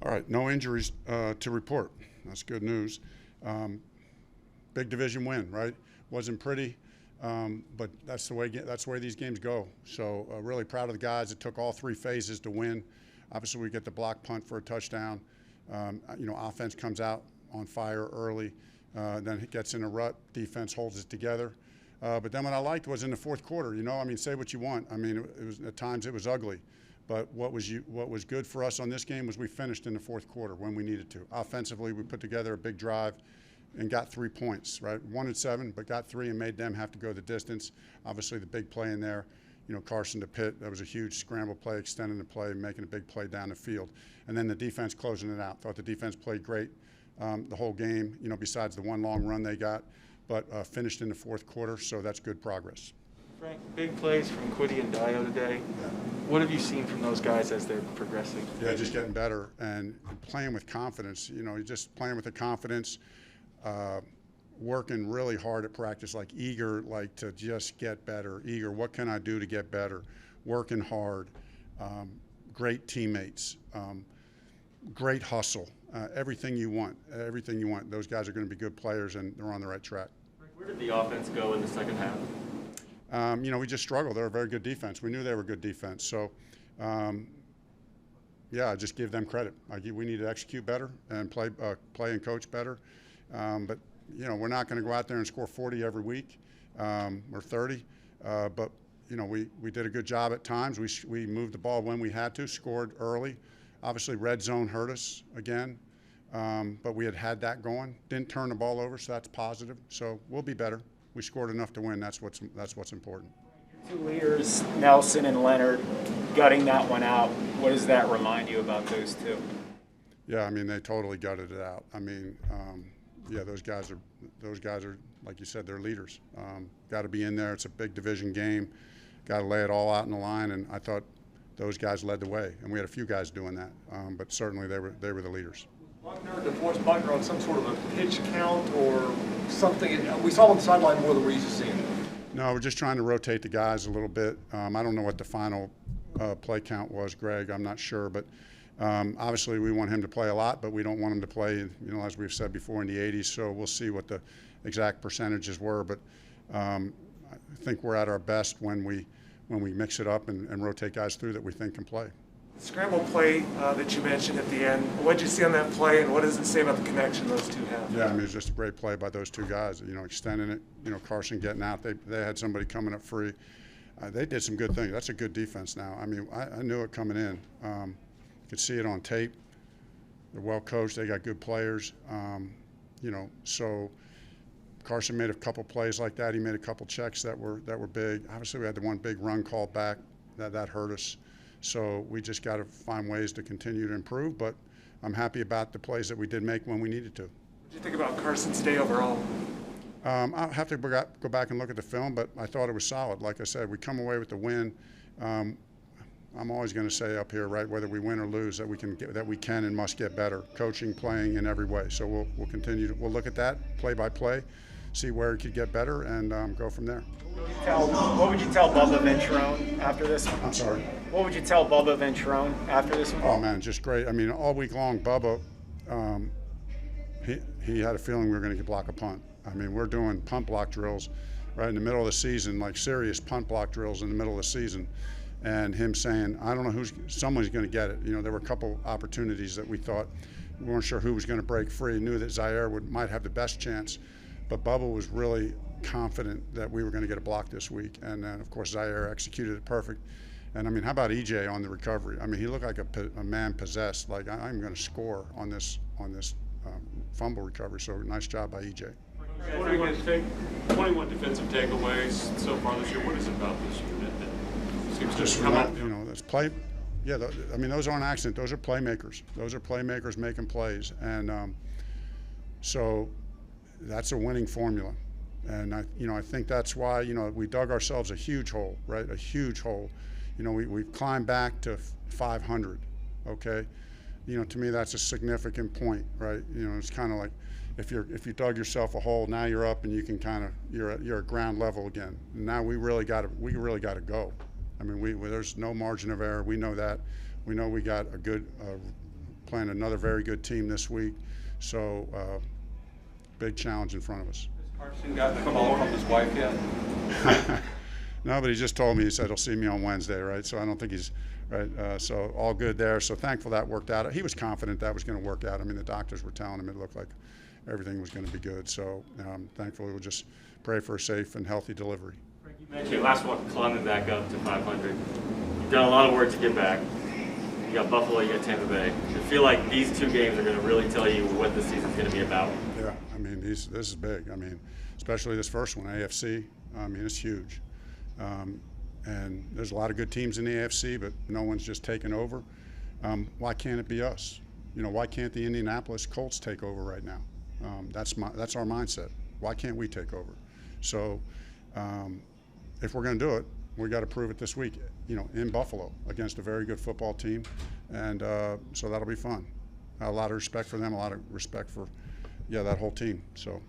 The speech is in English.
All right, no injuries to report. That's good news. Big division win, right? Wasn't pretty, but that's the way these games go. So really proud of the guys. It took all three phases to win. Obviously, we get the block punt for a touchdown. Offense comes out on fire early, then it gets in a rut. Defense holds it together. But then what I liked was in the fourth quarter. Say what you want. It was at times it was ugly. But what was good for us on this game was we finished in the fourth quarter when we needed to. Offensively, we put together a big drive and got 3 points, right? 1-7, but got 3 and made them have to go the distance. Obviously, the big play in there, Carson to Pitt, that was a huge scramble play, extending the play, making a big play down the field. And then the defense closing it out. Thought the defense played great the whole game, besides the one long run they got, but finished in the fourth quarter, so that's good progress. Frank, big plays from Quiddy and Dio today. Yeah. What have you seen from those guys as they're progressing? Yeah, just getting better and playing with confidence. Just playing with the confidence, working really hard at practice, eager, to just get better. Eager, what can I do to get better? Working hard, great teammates, great hustle, everything you want. Those guys are going to be good players, and they're on the right track. Where did the offense go in the second half? We just struggled. They're a very good defense. We knew they were good defense. So, I just give them credit. We need to execute better and play and coach better. But we're not going to go out there and score 40 every week or 30. But we did a good job at times. We moved the ball when we had to, scored early. Obviously, red zone hurt us again, but we had that going. Didn't turn the ball over, so that's positive. So we'll be better. We scored enough to win. That's what's important. Two leaders, Nelson and Leonard, gutting that one out. What does that remind you about those two? Yeah, they totally gutted it out. Those guys are like you said, they're leaders. Got to be in there. It's a big division game. Got to lay it all out in the line, and I thought those guys led the way, and we had a few guys doing that. But certainly they were the leaders. Buckner to force Buckner on some sort of a pitch count or something. We saw him on the sideline more than we're used to seeing. No, we're just trying to rotate the guys a little bit. I don't know what the final play count was, Greg. I'm not sure, but obviously we want him to play a lot, but we don't want him to play, as we've said before, in the 80s. So we'll see what the exact percentages were, but I think we're at our best when we mix it up and rotate guys through that we think can play. Scramble play that you mentioned at the end, what did you see on that play, and what does it say about the connection those two have? Yeah, it was just a great play by those two guys, extending it, Carson getting out. They had somebody coming up free. They did some good things. That's a good defense now. I knew it coming in. Could see it on tape. They're well coached. They got good players. So Carson made a couple plays like that. He made a couple checks that were big. Obviously, we had the one big run call back that hurt us. So we just got to find ways to continue to improve. But I'm happy about the plays that we did make when we needed to. What did you think about Carson's day overall? I'll have to go back and look at the film, but I thought it was solid. Like I said, we come away with the win. I'm always going to say up here, right, whether we win or lose, that we can and must get better, coaching, playing in every way. So we'll continue. We'll look at that play by play, see where it could get better, and go from there. What would you tell Bubba Venturone after this one? I'm sorry. What would you tell Bubba Venturone after this one? Oh man, just great. All week long, Bubba, he had a feeling we were going to block a punt. We're doing punt block drills right in the middle of the season, like serious punt block drills in the middle of the season. And him saying, I don't know someone's going to get it. There were a couple opportunities that we thought we weren't sure who was going to break free. Knew that Zaire might have the best chance, but Bubba was really confident that we were going to get a block this week. And then, of course, Zaire executed it perfect. And how about EJ on the recovery? He looked like a man possessed. Like I'm going to score on this fumble recovery. So nice job by EJ. 21 defensive takeaways so far this year. What is it about this unit that seems to come up? That's play. Yeah, those aren't accident. Those are playmakers. Those are playmakers making plays, and so that's a winning formula. And I think that's why we dug ourselves a huge hole, right? A huge hole. We've climbed back to 500. Okay, to me that's a significant point, right? It's kind of like if you dug yourself a hole, now you're up and you can you're at ground level again. And now we really got to go. there's no margin of error. We know that. We know we got a good playing another very good team this week. So big challenge in front of us. Has Carson gotten a call from his wife yet? No, but he just told me, he said he'll see me on Wednesday, right? So I don't think he's, right, so all good there. So thankful that worked out. He was confident that was going to work out. I mean, the doctors were telling him it looked like everything was going to be good. So thankfully we'll just pray for a safe and healthy delivery. Frank, you mentioned last one climbing back up to 500. You've done a lot of work to get back. You got Buffalo, you got Tampa Bay. I feel like these two games are going to really tell you what the season's going to be about. Yeah, I mean, this is big. I mean, especially this first one, AFC. I mean, it's huge. And there's a lot of good teams in the AFC, but no one's just taken over. Why can't it be us? You know, why can't the Indianapolis Colts take over right now? That's our mindset. Why can't we take over? So if we're going to do it, we got to prove it this week, you know, in Buffalo against a very good football team. And so that'll be fun. A lot of respect for them, a lot of respect for, that whole team. So